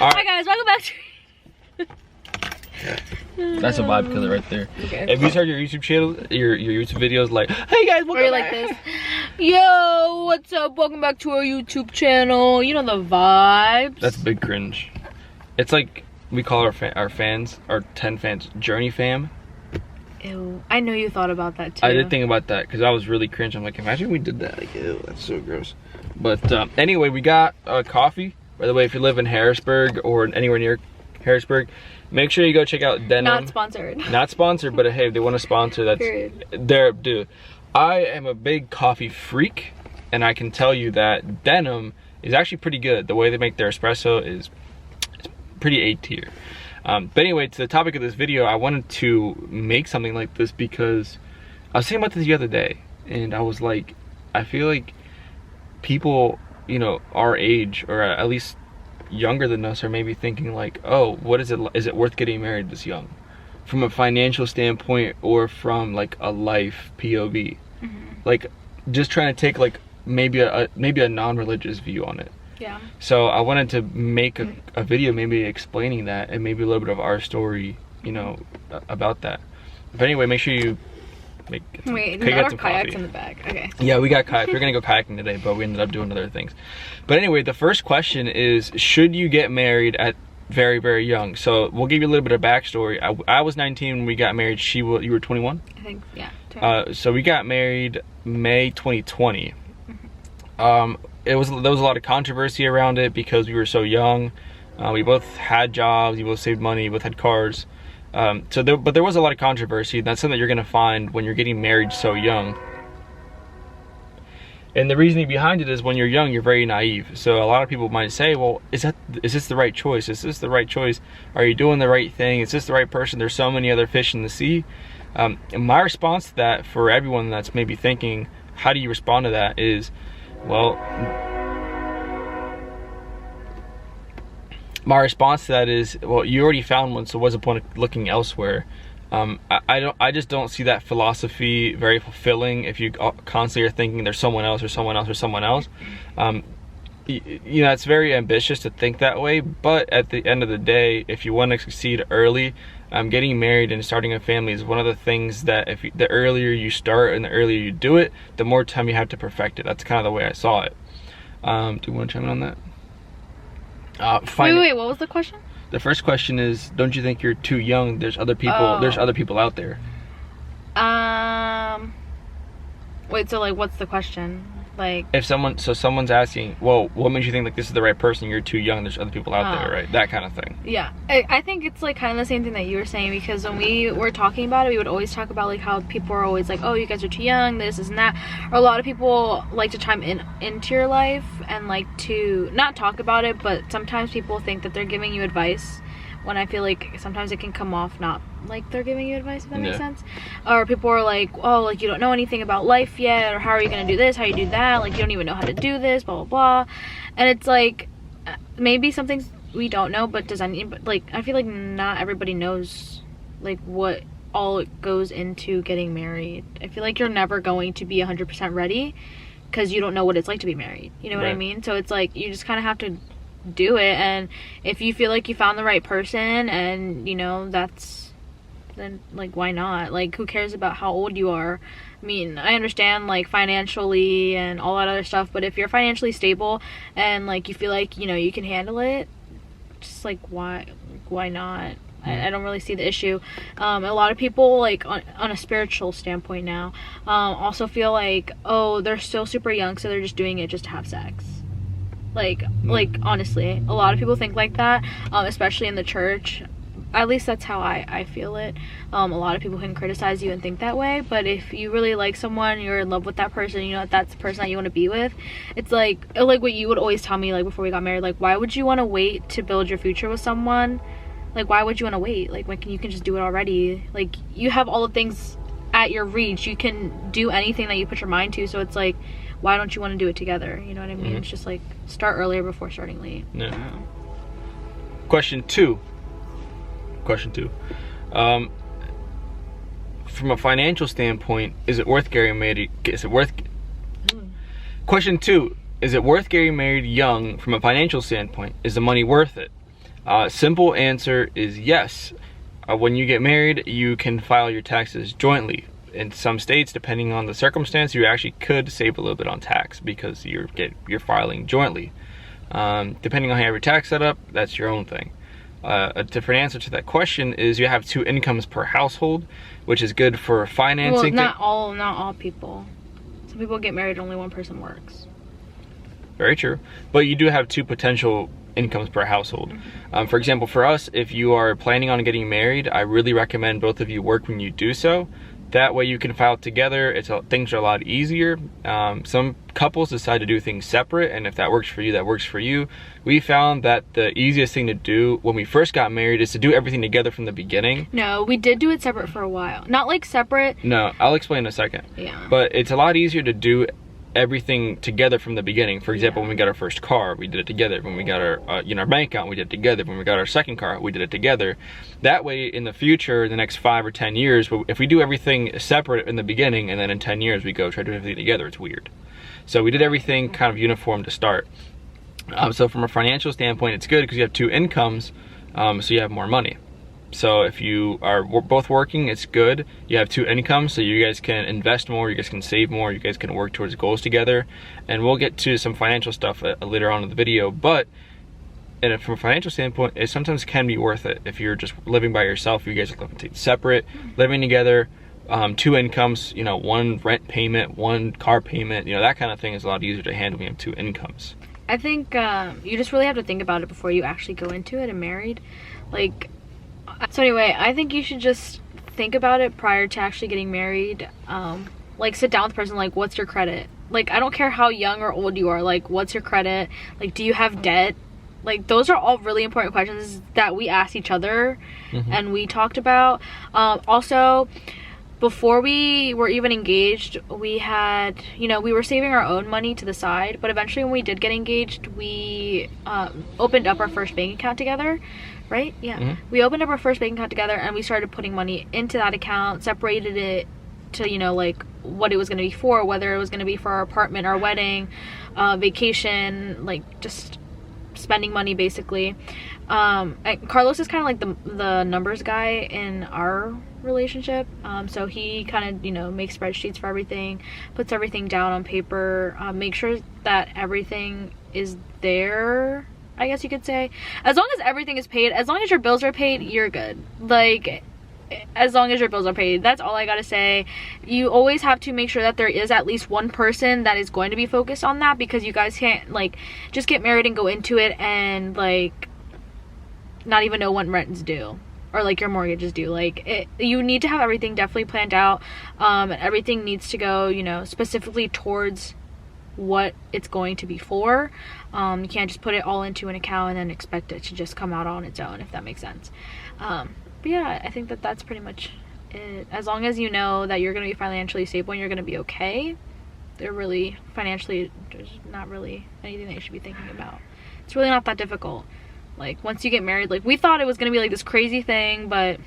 Hi guys, welcome back to That's a vibe killer right there. Okay. If you start your YouTube channel, your YouTube videos like, hey guys, welcome back. like this. Yo, what's up? Welcome back to our YouTube channel. You know the vibes. That's big cringe. It's like we call our fans, our 10 fans, Journey fam. Ew, I know you thought about that too. I did think about that because I was really cringe. I'm like, imagine we did that. Like, ew, that's so gross. But anyway, we got coffee. By the way, if you live in Harrisburg or anywhere near Harrisburg, make sure you go check out Denim. Not sponsored. Not sponsored, but hey, if they want to sponsor, that's there, dude. I am a big coffee freak, and I can tell you that Denim is actually pretty good. The way they make their espresso is pretty A tier. But anyway, to the topic of this video, I wanted to make something like this because I was thinking about this the other day, and I was like, I feel like people, you know, our age, or at least younger than us, are maybe thinking like, oh, what is it worth getting married this young? From a financial standpoint or from like a life POV. Like just trying to take like maybe a non-religious view on it. Yeah. So I wanted to make a video maybe explaining that and maybe a little bit of our story, you know, about that. But anyway, make sure you Wait, not our kayaks in the back. Okay. Yeah, we got kayak. We're gonna go kayaking today, but we ended up doing other things. But anyway, the first question is, should you get married at very, very young? So we'll give you a little bit of backstory. I was 19 when we got married. You were 21? I think, yeah. So we got married May 2020. There was a lot of controversy around it because we were so young. We both had jobs, we both saved money, we both had cars. But there was a lot of controversy. That's something that you're gonna find when you're getting married so young. And the reasoning behind it is when you're young, you're very naive. So a lot of people might say, well, is this the right choice? Is this the right choice? Are you doing the right thing? Is this the right person? There's so many other fish in the sea. And my response to that, for everyone that's maybe thinking, how do you respond to that, is, well, my response to that is, well, you already found one, so what's the point of looking elsewhere? I just don't see that philosophy very fulfilling if you constantly are thinking there's someone else or someone else or someone else. You know, it's very ambitious to think that way, but at the end of the day, if you want to succeed early, getting married and starting a family is one of the things that the earlier you start and the earlier you do it, the more time you have to perfect it. That's kind of the way I saw it. Do you want to chime in on that? Wait, what was the question? The first question is, don't you think you're too young? There's other people. There's other people out there. Wait, so like, what's the question? Like, if someone's asking, well, what makes you think like this is the right person? You're too young. There's other people out there, right? That kind of thing. Yeah, I think it's like kind of the same thing that you were saying, because when we were talking about it, we would always talk about like how people are always like, oh, you guys are too young, this and that. Or a lot of people like to chime into your life and like to not talk about it, but sometimes people think that they're giving you advice, when I feel like sometimes it can come off not like they're giving you advice, if that makes sense. Or people are like, oh, like you don't know anything about life yet, or how are you gonna do this, how you do that, like you don't even know how to do this, blah blah blah. And it's like, maybe some things we don't know, but like I feel like not everybody knows like what all it goes into getting married. I feel like you're never going to be 100% ready because you don't know what it's like to be married, you know what I mean? So it's like you just kind of have to do it, and if you feel like you found the right person, and you know, then like why not? Like, who cares about how old you are? I mean, I understand like financially and all that other stuff, but if you're financially stable and like you feel like, you know, you can handle it, just like why not? I don't really see the issue. A lot of people, like on a spiritual standpoint now, also feel like, oh, they're still super young, so they're just doing it just to have sex. Like honestly, a lot of people think like that, especially in the church. At least that's how I feel it. A lot of people can criticize you and think that way, but if you really like someone, you're in love with that person, you know that's the person that you want to be with, it's like what you would always tell me, like before we got married, like, why would you want to wait to build your future with someone? Like, why would you want to wait? Like, when you can just do it already. Like, you have all the things at your reach, you can do anything that you put your mind to, so it's like, why don't you want to do it together? You know what I mean? It's just like, start earlier before starting late. Yeah. Question two. From a financial standpoint, is it worth getting married? Question two, is it worth getting married young from a financial standpoint? Is the money worth it? Simple answer is yes. When you get married, you can file your taxes jointly. In some states, depending on the circumstance, you actually could save a little bit on tax because you're filing jointly. Depending on how you have your tax set up, that's your own thing. A different answer to that question is you have 2 incomes per household, which is good for financing. Well, not all people. Some people get married, only one person works. Very true. But you do have 2 potential incomes per household. For example, for us, if you are planning on getting married, I really recommend both of you work when you do so. That way you can file together. Things are a lot easier. Some couples decide to do things separate, and if that works for you, that works for you. We found that the easiest thing to do when we first got married is to do everything together from the beginning. No, we did do it separate for a while. Not like separate. No, I'll explain in a second. Yeah. But it's a lot easier to do everything together from the beginning. For example, when we got our first car, we did it together. When we got our our bank account, we did it together. When we got our second car, we did it together. That way, in the future, the next 5 or 10 years, if we do everything separate in the beginning, and then in 10 years we go try to do everything together, it's weird. So we did everything kind of uniform to start. So from a financial standpoint, it's good because you have 2 incomes, so you have more money. So if you are both working, it's good. You have 2 incomes, so you guys can invest more, you guys can save more, you guys can work towards goals together. And we'll get to some financial stuff later on in the video. But from a financial standpoint, it sometimes can be worth it. If you're just living by yourself, you guys are living separate, living together, 2 incomes, 1 rent payment, 1 car payment, that kind of thing is a lot easier to handle when you have 2 incomes. I think you just really have to think about it before you actually go into it and married. So anyway, I think you should just think about it prior to actually getting married. Sit down with the person, what's your credit? I don't care how young or old you are, what's your credit? Do you have debt? Those are all really important questions that we asked each other and we talked about. Also, before we were even engaged, we had, we were saving our own money to the side, but eventually when we did get engaged, we opened up our first bank account together. Right? Yeah. We opened up our first bank account together and we started putting money into that account, separated it to, what it was going to be for, whether it was going to be for our apartment, our wedding, vacation, just spending money basically. Carlos is kind of the numbers guy in our relationship. So he kind of, makes spreadsheets for everything, puts everything down on paper, makes sure that everything is there, I guess you could say. As long as everything is paid, as long as your bills are paid, you're good. As long as your bills are paid, that's all I gotta say. You always have to make sure that there is at least one person that is going to be focused on that, because you guys can't just get married and go into it and not even know when rent is due or your mortgage is due. You need to have everything definitely planned out. Everything needs to go specifically towards what it's going to be for. You can't just put it all into an account and then expect it to just come out on its own, if that makes sense. But yeah, I think that's pretty much it. As long as you know that you're going to be financially stable and you're going to be okay, there's not really anything that you should be thinking about. It's really not that difficult. Once you get married, we thought it was going to be this crazy thing, but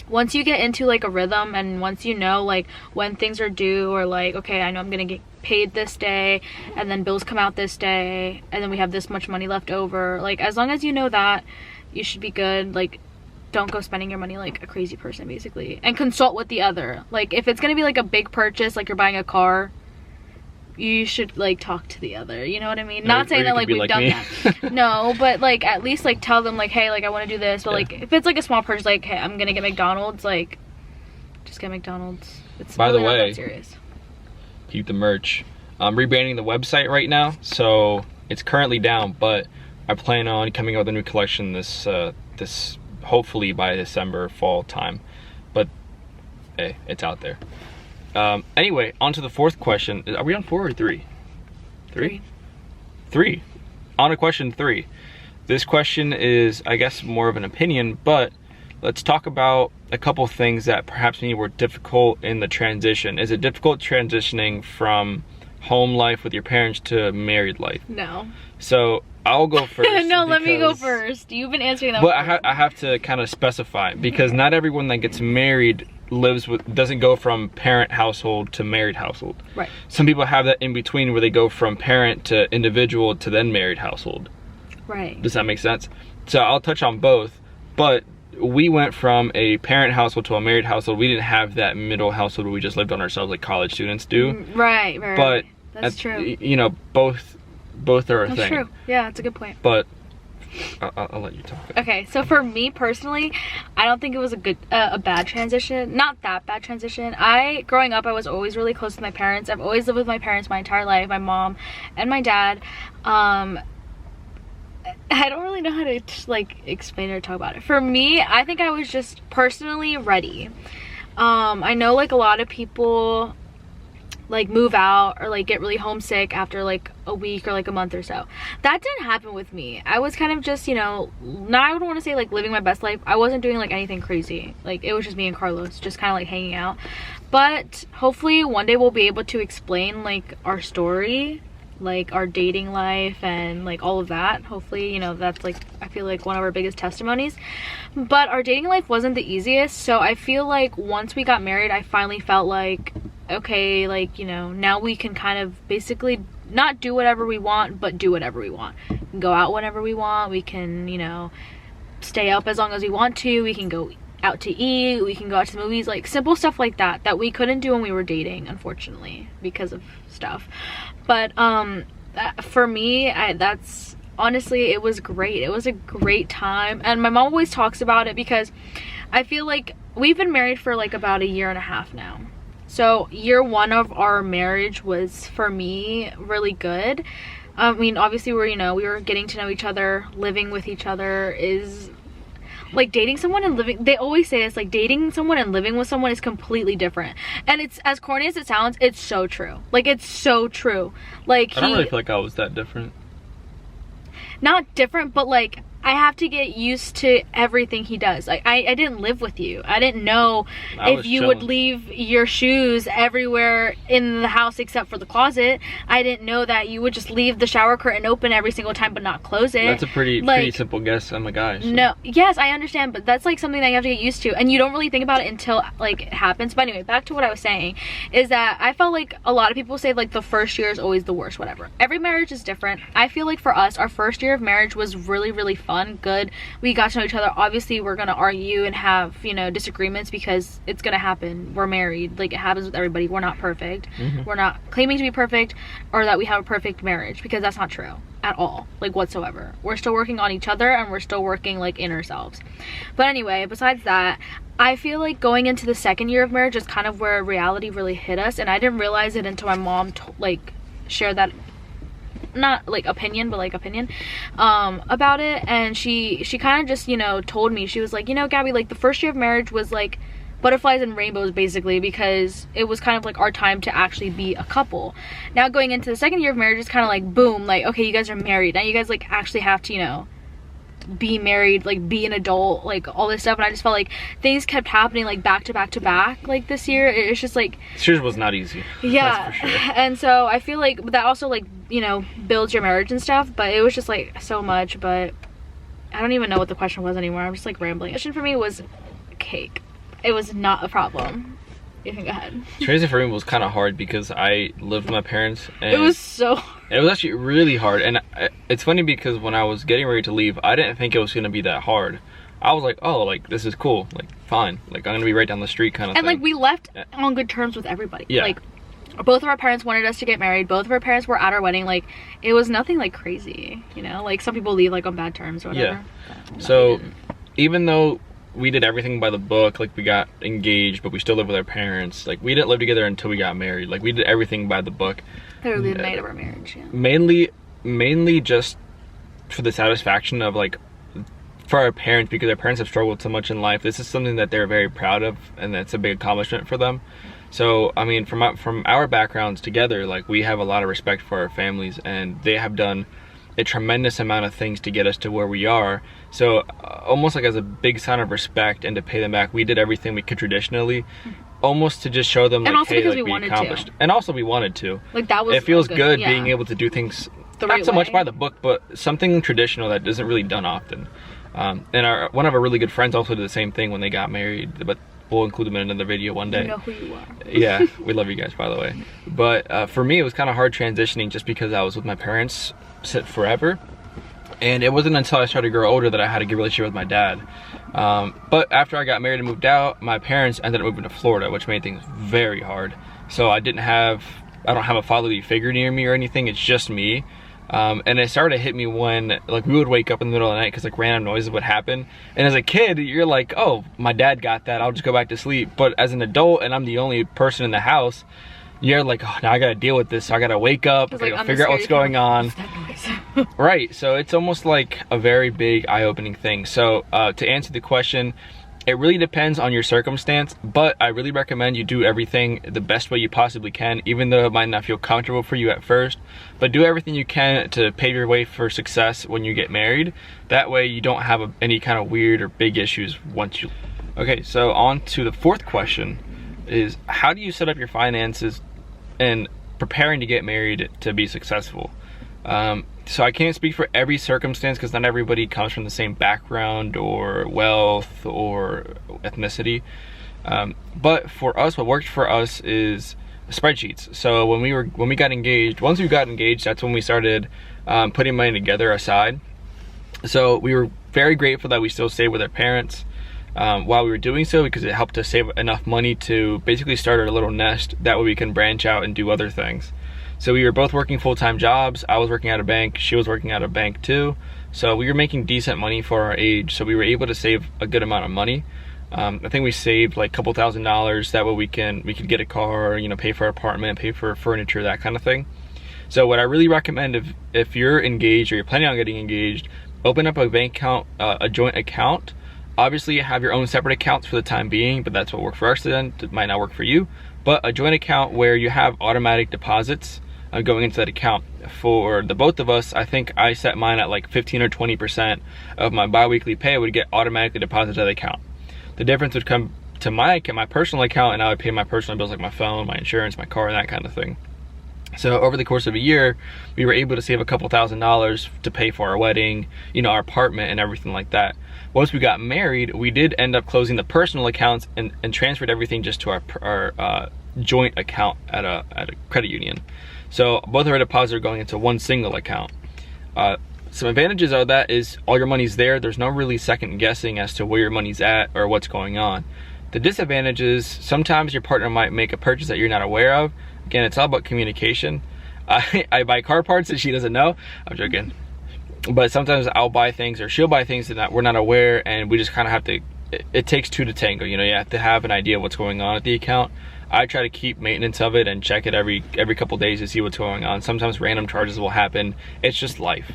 once you get into a rhythm, and once you know when things are due, or okay, I know I'm gonna get paid this day, and then bills come out this day, and then we have this much money left over, as long as you know that, you should be good. Don't go spending your money like a crazy person, basically, and consult with the other. If it's gonna be a big purchase, you're buying a car, you should talk to the other, you know what I mean? Not saying that we've done that. No, but at least tell them hey, I want to do this. But if it's a small purchase, hey, I'm gonna get McDonald's, just get McDonald's. It's by really the way, not that serious. Keep the merch. I'm rebranding the website right now, so it's currently down, but I plan on coming out with a new collection this hopefully by December, fall time. But hey, it's out there. Anyway, on to the 4th question. Are we on 4 or 3? 3. On to question 3. This question is, I guess, more of an opinion, but let's talk about a couple things that perhaps maybe were difficult in the transition. Is it difficult transitioning from home life with your parents to married life? No. So I'll go first. No, let me go first. You've been answering that. But I have to kind of specify, because not everyone that gets married doesn't go from parent household to married household. Right. Some people have that in between where they go from parent to individual to then married household. Right. Does that make sense? So I'll touch on both, but we went from a parent household to a married household. We didn't have that middle household where we just lived on ourselves like college students do. Right. But that's true. You know, both are a thing. That's true. Yeah, that's a good point. But I'll let you talk. Okay, so for me personally, I don't think it was a bad transition. Not that bad transition. Growing up, I was always really close to my parents. I've always lived with my parents my entire life, my mom and my dad. I don't really know how to like explain or talk about it. For me, I think I was just personally ready. I know like a lot of people like move out or like get really homesick after like a week or like a month or so. That didn't happen with me. I was kind of just, you know, now I don't want to say like living my best life. I wasn't doing like anything crazy. Like it was just me and Carlos just kind of like hanging out. But hopefully one day we'll be able to explain like our story, like our dating life and like all of that. Hopefully, you know, that's like I feel like one of our biggest testimonies. But our dating life wasn't the easiest, so I feel like once we got married, I finally felt like, okay, like, you know, now we can kind of basically not do whatever we want, but do whatever we want. We can go out whenever we want. We can, you know, stay up as long as we want to. We can go out to eat. We can go out to the movies, like simple stuff like that that we couldn't do when we were dating, unfortunately, because of stuff. But for me, that's honestly, it was great. It was a great time, and my mom always talks about it because I feel like we've been married for like about 1.5 years now. So year 1 of our marriage was, for me, really good. I mean, obviously we were getting to know each other. Living with each other is like dating someone and living, they always say this, like dating someone and living with someone is completely different. And it's, as corny as it sounds, it's so true. Like, it's so true. Like, I don't really feel like I was that different. Not different, but like I have to get used to everything he does. Like I didn't live with you. I didn't know if you would leave your shoes everywhere in the house except for the closet. I didn't know that you would just leave the shower curtain open every single time but not close it. That's a pretty simple guess. I'm a guy. So. No, yes, I understand, but that's like something that you have to get used to, and you don't really think about it until like it happens. But anyway, back to what I was saying is that I felt like a lot of people say like the first year is always the worst, whatever. Every marriage is different. I feel like for us, our first year of marriage was really, really fun. Good. We got to know each other. Obviously we're gonna argue and have, you know, disagreements because it's gonna happen. We're married. Like, it happens with everybody. We're not perfect. We're not claiming to be perfect or that we have a perfect marriage, because that's not true at all, like whatsoever. We're still working on each other and we're still working like in ourselves. But anyway, besides that, I feel like going into the second year of marriage is kind of where reality really hit us, and I didn't realize it until my mom like shared that, not like opinion, but like opinion about it. And she kind of just, you know, told me, she was like, you know, Gabby, like the first year of marriage was like butterflies and rainbows basically, because it was kind of like our time to actually be a couple. Now going into the second year of marriage is kind of like boom, like okay, you guys are married now, you guys like actually have to, you know, be married, like be an adult, like all this stuff. And I just felt like things kept happening like back to back to back like this year. It's just like, this year was not easy. Yeah. That's for sure. And so I feel like that also like, you know, builds your marriage and stuff, but it was just like so much. But I don't even know what the question was anymore. I'm just like rambling. The question for me was cake. It was not a problem. You can go ahead. Transition for me was kind of hard because I lived with my parents, and it was so hard. It was actually really hard. And it's funny because when I was getting ready to leave, I didn't think it was gonna be that hard. I was like, oh, like this is cool, like fine, like I'm gonna be right down the street kind of thing. And like we left on good terms with everybody. Yeah. Like both of our parents wanted us to get married. Both of our parents were at our wedding. Like it was nothing like crazy, you know, like some people leave like on bad terms or whatever. Yeah. So even though we did everything by the book, like we got engaged but we still lived with our parents, like we didn't live together until we got married. Like we did everything by the book. Literally the night of our marriage. Yeah. Mainly just for the satisfaction of like for our parents, because our parents have struggled so much in life. This is something that they're very proud of, and that's a big accomplishment for them. So I mean, from our backgrounds together, like we have a lot of respect for our families, and they have done a tremendous amount of things to get us to where we are. So almost like as a big sign of respect and to pay them back, we did everything we could traditionally, almost to just show them like, hey, like we accomplished. And also we wanted to. Like that was, it feels good yeah. being able to do things not so much by the book, but something traditional that isn't really done often. And one of our really good friends also did the same thing when they got married, but we'll include them in another video one day. You know who you are. Yeah, we love you guys, by the way. But for me, it was kind of hard transitioning just because I was with my parents forever. And it wasn't until I started to grow older that I had a good relationship with my dad. But after I got married and moved out, my parents ended up moving to Florida, which made things very hard. So I don't have a fatherly figure near me or anything. It's just me. And it started to hit me when, like, we would wake up in the middle of the night because, like, random noises would happen. And as a kid, you're like, oh, my dad got that, I'll just go back to sleep. But as an adult, and I'm the only person in the house, you're like, oh, now I gotta deal with this. So I gotta wake up, I gotta figure out what's going on. Right, so it's almost like a very big eye-opening thing. So to answer the question, it really depends on your circumstance, but I really recommend you do everything the best way you possibly can, even though it might not feel comfortable for you at first. But do everything you can to pave your way for success when you get married. That way you don't have any kind of weird or big issues once you... Okay, so on to the fourth question is, how do you set up your finances and preparing to get married to be successful? So I can't speak for every circumstance because not everybody comes from the same background or wealth or ethnicity. But for us, what worked for us is spreadsheets. So when we got engaged, once we got engaged, that's when we started putting money together aside. So we were very grateful that we still stayed with our parents while we were doing so, because it helped us save enough money to basically start our little nest. That way we can branch out and do other things. So we were both working full-time jobs. I was working at a bank, she was working at a bank too. So we were making decent money for our age, so we were able to save a good amount of money. I think we saved like a couple $1,000s. That way we could get a car, you know, pay for our apartment, pay for furniture, that kind of thing. So what I really recommend, if you're engaged or you're planning on getting engaged, open up a bank account, a joint account. Obviously you have your own separate accounts for the time being, but that's what worked for us then. It might not work for you. But a joint account where you have automatic deposits going into that account. For the both of us, I think I set mine at like 15 or 20% of my bi-weekly pay would get automatically deposited to the account. The difference would come to my personal account, and I would pay my personal bills like my phone, my insurance, my car, and that kind of thing. So over the course of a year, we were able to save a couple $1,000s to pay for our wedding, you know, our apartment and everything like that. Once we got married, we did end up closing the personal accounts and transferred everything just to our joint account at a credit union. So both of our deposits are going into one single account. Some advantages of that is all your money's there. There's no really second guessing as to where your money's at or what's going on. The disadvantage is sometimes your partner might make a purchase that you're not aware of. Again, it's all about communication. I buy car parts that she doesn't know. I'm joking. But sometimes I'll buy things or she'll buy things that we're not aware, and we just kind of have to, it takes two to tango. You know, you have to have an idea of what's going on at the account. I try to keep maintenance of it and check it every couple days to see what's going on. Sometimes random charges will happen. It's just life.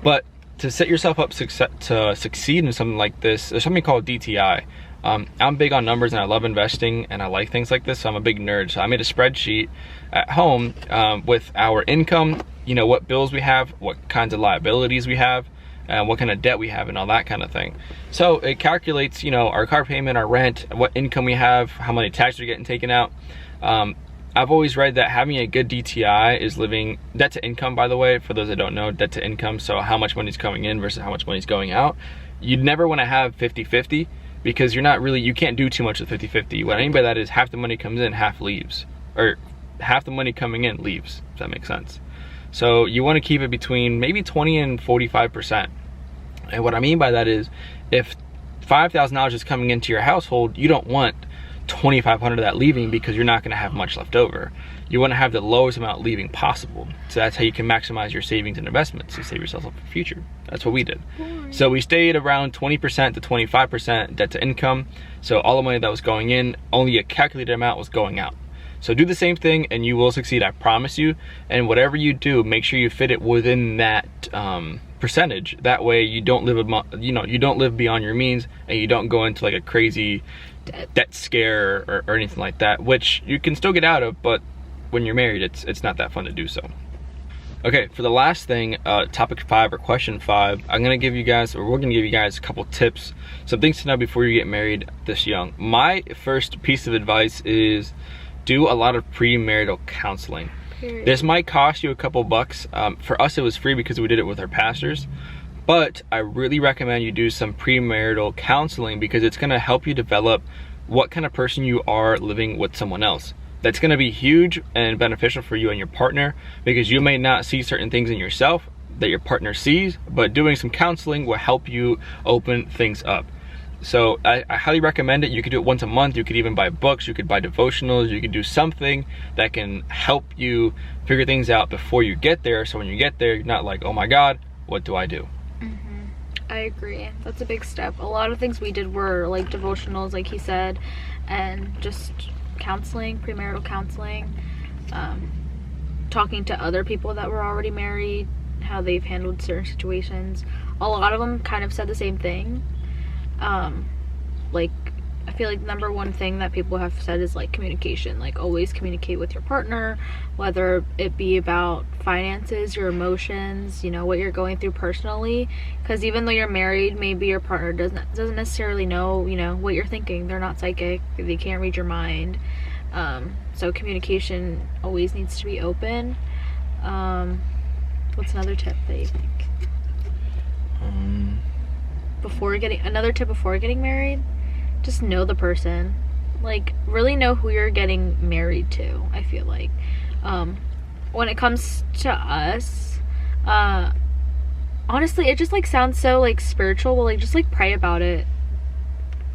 But to set yourself up to succeed in something like this, there's something called DTI. I'm big on numbers and I love investing and I like things like this, so I'm a big nerd. So I made a spreadsheet at home with our income, you know, what bills we have, what kinds of liabilities we have, what kind of debt we have, and all that kind of thing. So it calculates, you know, our car payment, our rent, what income we have, how many taxes are getting taken out. I've always read that having a good DTI is living debt to income, by the way, for those that don't know, debt to income. So how much money is coming in versus how much money is going out. You'd never want to have 50-50 because you can't do too much with 50-50. What I mean by that is half the money comes in, half leaves, or half the money coming in leaves, if that makes sense. So you want to keep it between maybe 20 and 45%. And what I mean by that is if $5,000 is coming into your household, you don't want $2,500 of that leaving because you're not going to have much left over. You want to have the lowest amount leaving possible. So that's how you can maximize your savings and investments to save yourself up for the future. That's what we did. So we stayed around 20% to 25% debt to income. So all the money that was going in, only a calculated amount was going out. So do the same thing and you will succeed, I promise you. And whatever you do, make sure you fit it within that percentage. That way you don't live beyond your means and you don't go into like a crazy debt scare or anything like that, which you can still get out of, but when you're married, it's not that fun to do so. Okay, for the last thing, topic 5 or question 5, we're gonna give you guys a couple tips, some things to know before you get married this young. My first piece of advice is do a lot of premarital counseling. Period. This might cost you a couple bucks. For us, it was free because we did it with our pastors. But I really recommend you do some premarital counseling because it's gonna help you develop what kind of person you are living with someone else. That's gonna be huge and beneficial for you and your partner because you may not see certain things in yourself that your partner sees, but doing some counseling will help you open things up. So I highly recommend it. You could do it once a month. You could even buy books. You could buy devotionals. You could do something that can help you figure things out before you get there. So when you get there, you're not like, oh my God, what do I do? I agree. That's a big step. A lot of things we did were like devotionals, like he said, and just counseling, premarital counseling, talking to other people that were already married, how they've handled certain situations. A lot of them kind of said the same thing. Like, I feel like the number one thing that people have said is like communication. Like, always communicate with your partner, whether it be about finances, your emotions, you know, what you're going through personally. Because even though you're married, maybe your partner doesn't necessarily know, you know, what you're thinking. They're not psychic. They can't read your mind. So communication always needs to be open. What's another tip that you think? Another tip before getting married, just know the person. Like, really know who you're getting married to, I feel like. When it comes to us, honestly, it just like sounds so like spiritual, but like just like pray about it.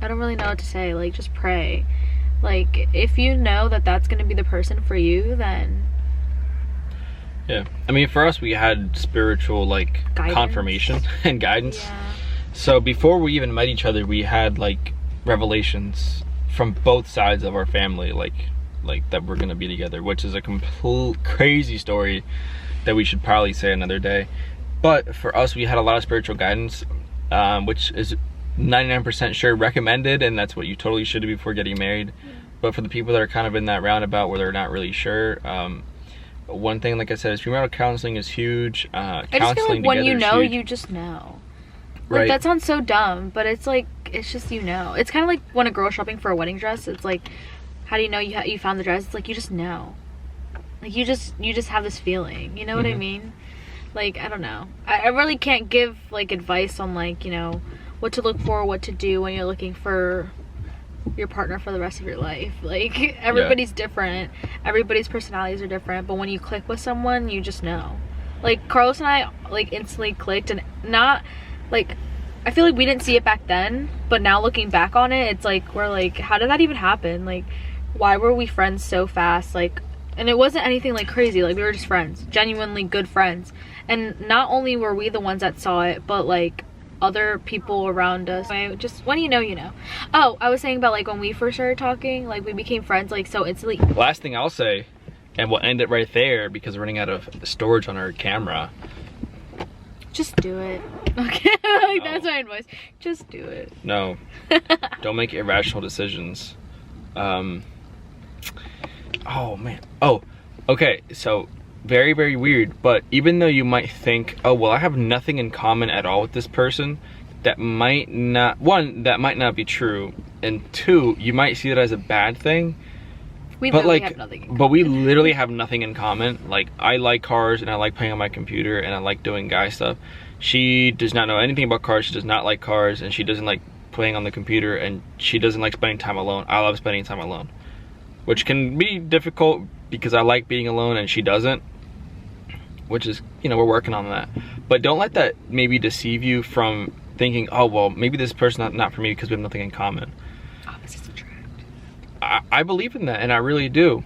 I don't really know what to say. Like, just pray. Like, if you know that that's gonna be the person for you, then yeah. I mean, for us, we had spiritual like guidance. Confirmation and guidance. Yeah. So before we even met each other, we had like revelations from both sides of our family, like that we're gonna be together, which is a complete crazy story that we should probably say another day. But for us, we had a lot of spiritual guidance, which is 99% sure recommended, and that's what you totally should do before getting married. Yeah. But for the people that are kind of in that roundabout where they're not really sure, one thing, like I said, is premarital counseling is huge. I just feel like when you know, you just know. Like, that sounds so dumb, but it's like, it's just, you know. It's kind of like when a girl's shopping for a wedding dress. It's like, how do you know you found the dress? It's like, you just know. Like, you just have this feeling. You know what I mean? Like, I don't know. I really can't give, like, advice on, like, you know, what to look for, what to do when you're looking for your partner for the rest of your life. Like, everybody's different. Everybody's personalities are different. But when you click with someone, you just know. Like, Carlos and I, like, instantly clicked, and not... like, I feel like we didn't see it back then, but now looking back on it, it's like, we're like, how did that even happen? Like, why were we friends so fast? Like, and it wasn't anything like crazy. Like, we were just friends, genuinely good friends. And not only were we the ones that saw it, but like other people around us. Just when you know, you know. Oh, I was saying about like when we first started talking, like we became friends like so instantly. Last thing I'll say, and we'll end it right there because we're running out of storage on our camera. Just do it. Okay, like, that's my advice. Just do it. No. Don't make irrational decisions. Oh man. Oh, okay. So very, very weird. But even though you might think, oh well, I have nothing in common at all with this person, that might not. One, that might not be true, and two, you might see it as a bad thing. We literally have nothing in common. But we literally have nothing in common. Like, I like cars and I like playing on my computer and I like doing guy stuff. She does not know anything about cars. She does not like cars, and she doesn't like playing on the computer, and she doesn't like spending time alone. I love spending time alone, which can be difficult because I like being alone and she doesn't, which is, you know, we're working on that. But don't let that maybe deceive you from thinking, oh well, maybe this person's not for me because we have nothing in common. Opposites attract. I believe in that, and I really do.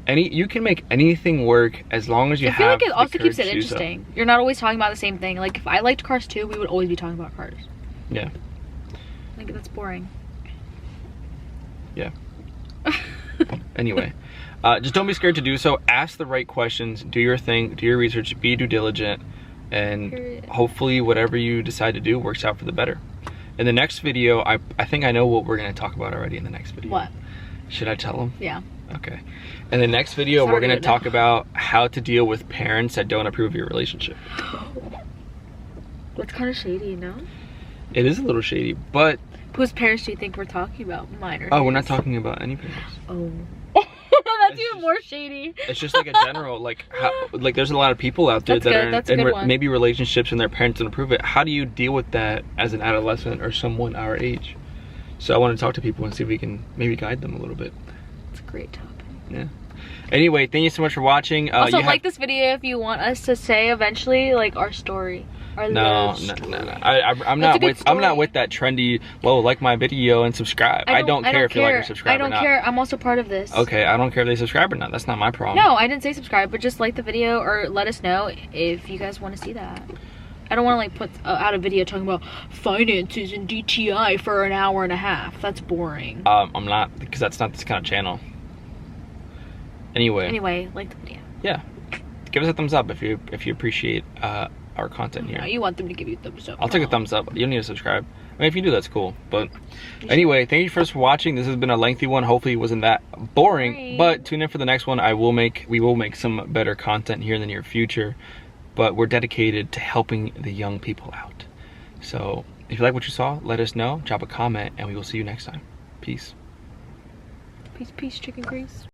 You can make anything work as long as you have. I feel like it also keeps it interesting. You're not always talking about the same thing. Like, if I liked cars too, we would always be talking about cars. Yeah. Like, that's boring. Yeah. Anyway, just don't be scared to do so. Ask the right questions. Do your thing. Do your research. Be due diligent, and hopefully, whatever you decide to do works out for the better. In the next video, I think I know what we're gonna talk about already. In the next video. What? Should I tell them? Yeah. Okay. In the next video, we're going to talk about how to deal with parents that don't approve of your relationship. That's kind of shady, no? It is a little shady, but... Whose parents do you think we're talking about? Mine or his? Oh, we're not talking about any parents. Oh. That's even more shady. It's just like a general, like, like there's a lot of people out there that are in maybe relationships and their parents don't approve it. How do you deal with that as an adolescent or someone our age? So I want to talk to people and see if we can maybe guide them a little bit. It's a great topic. Yeah. Anyway, thank you so much for watching. Also, like this video if you want us to say eventually like our story. No. I'm not with that trendy. Well, like my video and subscribe. I don't care if you like or subscribe. I don't care. I'm also part of this. Okay, I don't care if they subscribe or not. That's not my problem. No, I didn't say subscribe, but just like the video or let us know if you guys want to see that. I don't want to like put out a video talking about finances and DTI for an hour and a half. That's boring. I'm not, because that's not this kind of channel. Anyway, like the video. Yeah, give us a thumbs up if you appreciate our content here. No, you want them to give you a thumbs up. I'll take a thumbs up. You don't need to subscribe. I mean, if you do, that's cool. But anyway, thank you first for watching. This has been a lengthy one. Hopefully it wasn't that boring. But tune in for the next one. We will make some better content here in the near future. But we're dedicated to helping the young people out. So if you like what you saw, let us know. Drop a comment, and we will see you next time. Peace. Peace, chicken grease.